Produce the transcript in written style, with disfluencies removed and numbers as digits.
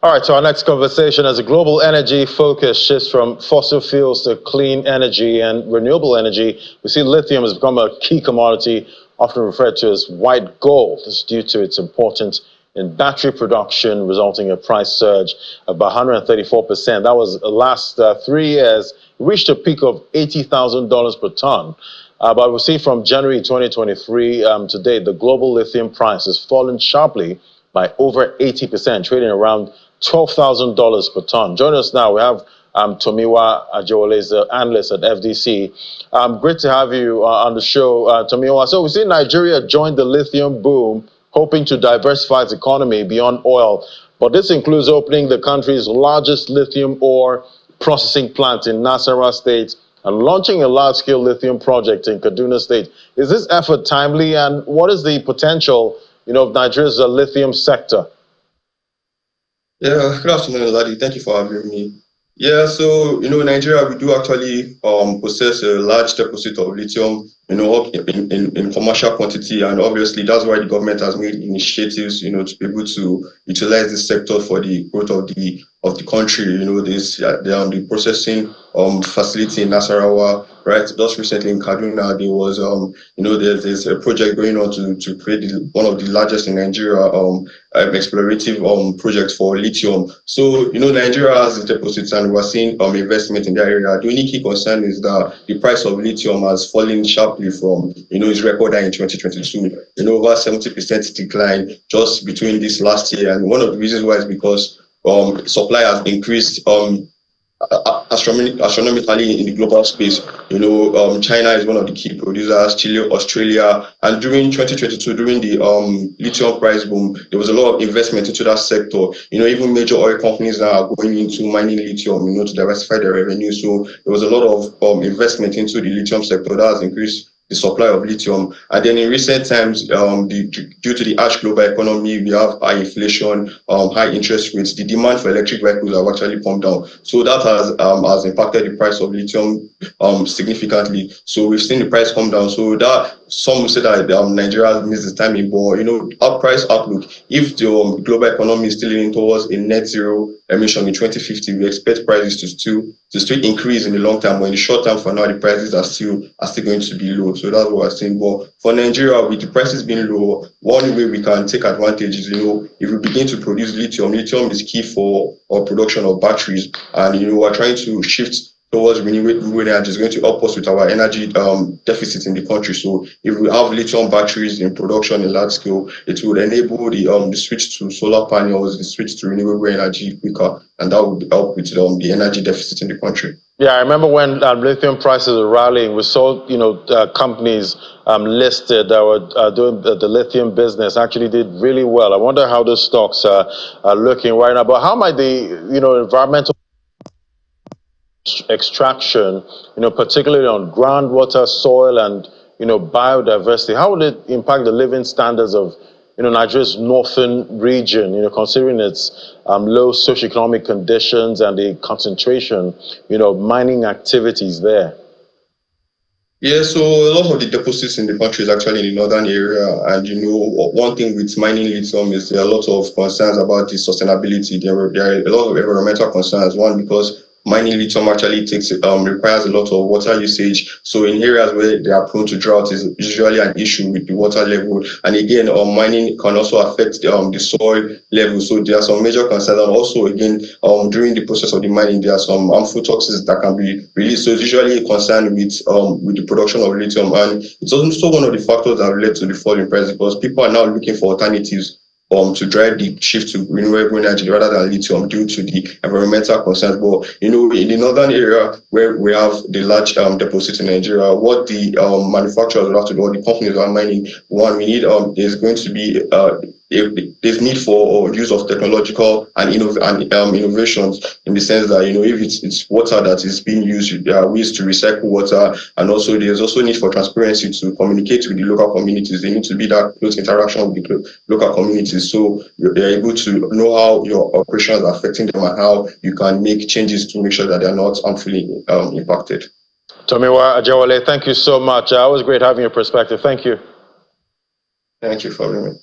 All right, so our next conversation, as a global energy focus shifts from fossil fuels to clean energy and renewable energy, we see lithium has become a key commodity, often referred to as white gold. This is due to its importance in battery production, resulting in a price surge of about 134%. That was the last 3 years, reached a peak of $80,000 per ton. But we see from January 2023 to date, the global lithium price has fallen sharply by over 80%, trading around $12,000 per ton. Join us now. We have Tomiwa Ajewole, the analyst at FDC. Great to have you on the show, Tomiwa. So we see Nigeria joined the lithium boom, hoping to diversify its economy beyond oil. But this includes opening the country's largest lithium ore processing plant in Nasarawa State and launching a large-scale lithium project in Kaduna State. Is this effort timely, and what is the potential, of Nigeria's lithium sector? Yeah, good afternoon, Ladi. Thank you for having me. Yeah, so Nigeria, we do actually possess a large deposit of lithium, in commercial quantity, and obviously that's why the government has made initiatives, to be able to utilize this sector for the growth of the country. The processing facility in Nasarawa, right? Just recently in Kaduna, there was there's a project going on to create one of the largest in Nigeria explorative project for lithium. So Nigeria has its deposits, and we're seeing investment in that area. The only key concern is that the price of lithium has fallen sharply from its record high in 2022. Over 70% decline just between this last year, and one of the reasons why is because supply has increased astronomically in the global space. China is one of the key producers, Chile, Australia, and during 2022, during the lithium price boom, there was a lot of investment into that sector. Even major oil companies now are going into mining lithium, to diversify their revenue. So there was a lot of investment into the lithium sector that has increased the supply of lithium. And then in recent times, due to the harsh global economy, we have high inflation, high interest rates. The demand for electric vehicles have actually come down. So that has impacted the price of lithium significantly. So we've seen the price come down. So that some will say that Nigeria missed the timing, but our price outlook, if the global economy is still leaning towards a net zero emission in 2050, we expect prices to still increase in the long term. But in the short term, for now, the prices are still going to be low. So that's what we're saying. But for Nigeria, with the prices being low, one way we can take advantage is, if we begin to produce lithium is key for our production of batteries. And, we're trying to shift towards renewable energy. Is going to help us with our energy deficit in the country. So if we have lithium batteries in production in large scale, it would enable the switch to solar panels, the switch to renewable energy quicker, and that would help with the energy deficit in the country. Yeah, I remember when lithium prices were rallying, we saw, companies listed that were doing the lithium business actually did really well. I wonder how those stocks are looking right now. But how might the, environmental extraction, particularly on groundwater, soil, and, biodiversity, how would it impact the living standards of Nigeria's northern region, considering its low socioeconomic conditions and the concentration, mining activities there? Yeah, so a lot of the deposits in the country is actually in the northern area. And, one thing with mining lithium is there are a lot of concerns about the sustainability. There are a lot of environmental concerns. One, because mining lithium actually requires a lot of water usage. So in areas where they are prone to drought is usually an issue with the water level. And again, mining can also affect the soil level. So there are some major concerns. And also, again, during the process of the mining, there are some harmful toxins that can be released. So it's usually a concern with the production of lithium. And it's also one of the factors that led to the fall in price, because people are now looking for alternatives to drive the shift to renewable energy rather than lithium due to the environmental concerns. But in the northern area where we have the large deposits in Nigeria, what the manufacturers will have to do, or the companies that are mining, one, we need there's going to be there's need for use of technological and innovations, in the sense that if it's water that is being used, there are ways to recycle water, and also there's also need for transparency to communicate with the local communities. There needs to be that close interaction with the local communities, so they're able to know how your operations are affecting them and how you can make changes to make sure that they're not harmfully impacted. Tomiwa Ajewole, thank you so much. It was great having your perspective. Thank you. Thank you for having me.